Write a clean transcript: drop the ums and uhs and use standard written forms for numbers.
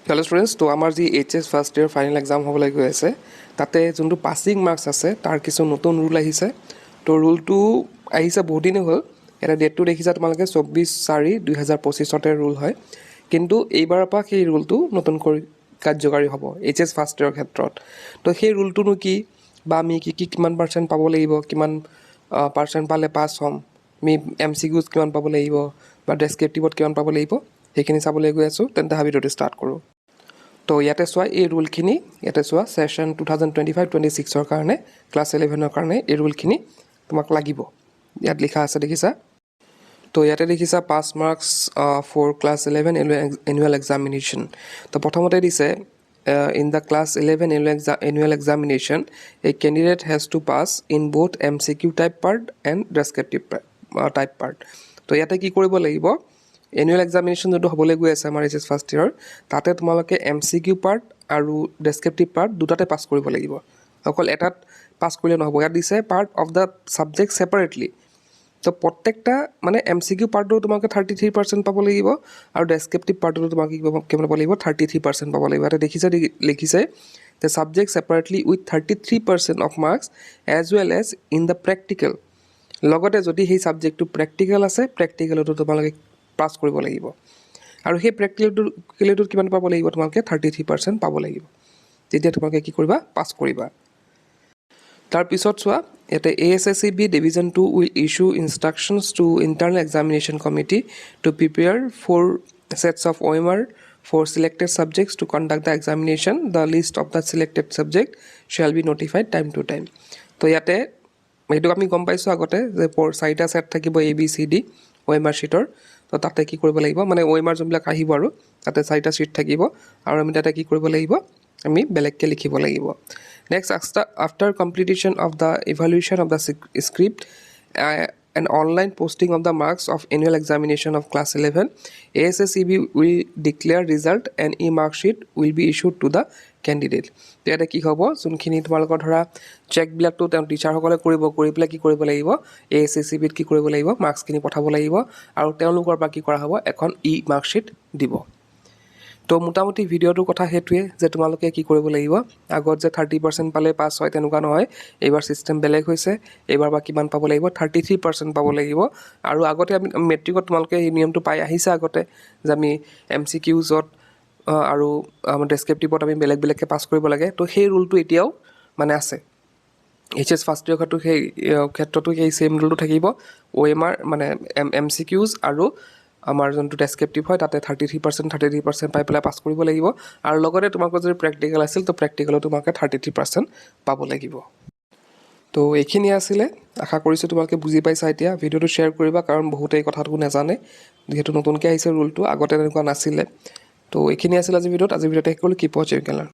hello students तो आमार जी HS first year final exam होबले गई आछे ताते जोंटु पासिंग मार्क्स आछे तार किछु नतुन रूल आहिছে तो रूलटु आहिছে बहुत दिन हल एटा डेटटु देखिसा तोमालोके 24/4/2025 তে रूल হয় কিন্তু এইবাৰৰ পৰা সেই रूलटु नतुन কৰি কাৰ্যকাৰী হ'ব HS ফাৰ্ষ্ট ইয়ৰ ক্ষেত্ৰত তো সেই रूलटुनु কি বা আমি কি কিমান পাৰ্সেন্ট পাব লাগিব কিমান পাৰ্সেন্ট পালে পাস হ'ম আমি MCQs কিমান পাব লাগিব বা ডেসক্ৰিপটিভত কিমান পাব লাগিব সেইখিনি চাবলৈ গৈ আছো তেন্তে ভিডিঅটো ষ্টাৰ্ট কৰো তো ইয়াতে চোৱা এই ৰুলখিনি ইয়াতে চোৱা সেশন 2025-26 ৰ কাৰণে ক্লাস 11 ৰ কাৰণে এই ৰুলখিনি তোমাক লাগিব ইয়াত লিখা আছে দেখিছা তো ইয়াতে দেখিছা pass marks for class 11 annual examination তো প্ৰথমতে দিছে in the class 11 annual examination a candidate has to pass in both MCQ type part and descriptive type part তো ইয়াতে কি কৰিব লাগিব एनुअल एग्जामिनेशन जो हबले गई আছে আমাৰ HS ফাৰ্স্ট ইয়াৰ তাতে তোমালকে MCQ পাৰ্ট আৰু ডেসক্ৰিপটিভ পাৰ্ট দুটাতে পাস কৰিব লাগিব অকল এটাত পাস কৰিলে নহব ইয়াত দিছে পাৰ্ট অফ দা সাবজেক্ট সেপাৰেটলি তো প্ৰত্যেকটা মানে MCQ পাৰ্টটো তোমাকে 33% পাব লাগিব আৰু ডেসক্রিপটিভ পার্টটো তোমাকে কেমন পাব লাগিব 33% পাব লাগিব এটা লিখিছে the subject separately with 33% of marks as well as in the practical লগতে যদি সেই সাবজেক্টটো প্র্যাকটিক্যাল আছে প্র্যাকটিক্যালটো তোমালকে পাস কৰিব লাগিব আৰু সেই প্ৰ্যাকটিক্যালটো কিমান পাব লাগিব তোমালকে 33% পাব লাগিব তেতিয়া তোমালকে কি কৰিবা পাস কৰিবা তাৰ পিছত চোৱা এতে ASSCB division 2 will issue instructions to internal examination committee to prepare 4 sets of OMR for selected subjects to conduct the examination the list of the selected subject shall be notified time to time তো ইয়াতে এইটো আমি গম পাইছো আগতে যে চাৰিটা set থাকিব ABCD OMR sheetor তো তাতে কি কৰিব লাগিব মানে OMR জমবিলাক আহিব আৰু তাতে চাৰিটা sheet থাকিব আৰু আমি তাতে কি কৰিব লাগিব আমি বেলেগকে লিখিব লাগিব next after completion of the evaluation of the script an online posting of the marks of annual examination of class 11 ASSCB will declare result and e-mark sheet will be issued to the candidate তেয়াতে কি হ'ব যোনখিনি তোমালোকৰ ধৰা check বিলাকটো teacher সকলে কৰিব কৰি পেলাই কি কৰিব লাগিব ASSCB ত কি কৰিব লাগিব মাৰ্কস খিনি পঠাব লাগিব আৰু তেওঁলোকৰ পৰা কি কৰা হ'ব এখন e-mark sheet দিব তো মোটামুটি ভিডিওটোৰ কথা হেতুৱে যে তোমালোকে কি কৰিব লাগিব আগত যে 30% পালে পাস হয় তেনুকা নহয় এবাৰ সিস্টেম বেলেগ হৈছে এবাৰ বা কিমান পাব লাগিব 33% পাব লাগিব আৰু আগতে আমি মেট্ৰিকত তোমালোকে এই নিয়মটো পাই আহিছে আগতে যে আমি MCQজত আৰু আমাৰ ডেসক্ৰিপটিভত আমি বেলেগ বেলেগকে পাস কৰিব লাগে তো সেই ৰুলটো এতিয়াও মানে আছে HS ফাৰ্স্ট ইয়াৰ ক্ষেত্ৰটো সেই সেম ৰুলটো থাকিব OMR মানে MCQs আৰু আমাৰ যোনটো ডেসক্ৰিপটিভ হয় তাতে 33% পাই পেলাই পাস কৰিব লাগিব আৰু লগতে তোমাকৰ যদি প্ৰ্যাকটিক্যাল আছিল তো প্ৰ্যাকটিক্যালটো তোমাকে 33% পাব লাগিব তো এইখিনি আছিল আশা কৰিছো তোমালোকে বুজি পাইছা এতিয়া ভিডিওটো শেয়াৰ কৰিবা কাৰণ বহুতে এই কথাটো নাজানে যেহেতু নতুনকৈ আহিছে ৰুলটো আগতে এনেকুৱা নাছিলে তো এইখিনি আছিল আজি ভিডিওতে শেষ কৰিলো কিপ ৱাচিং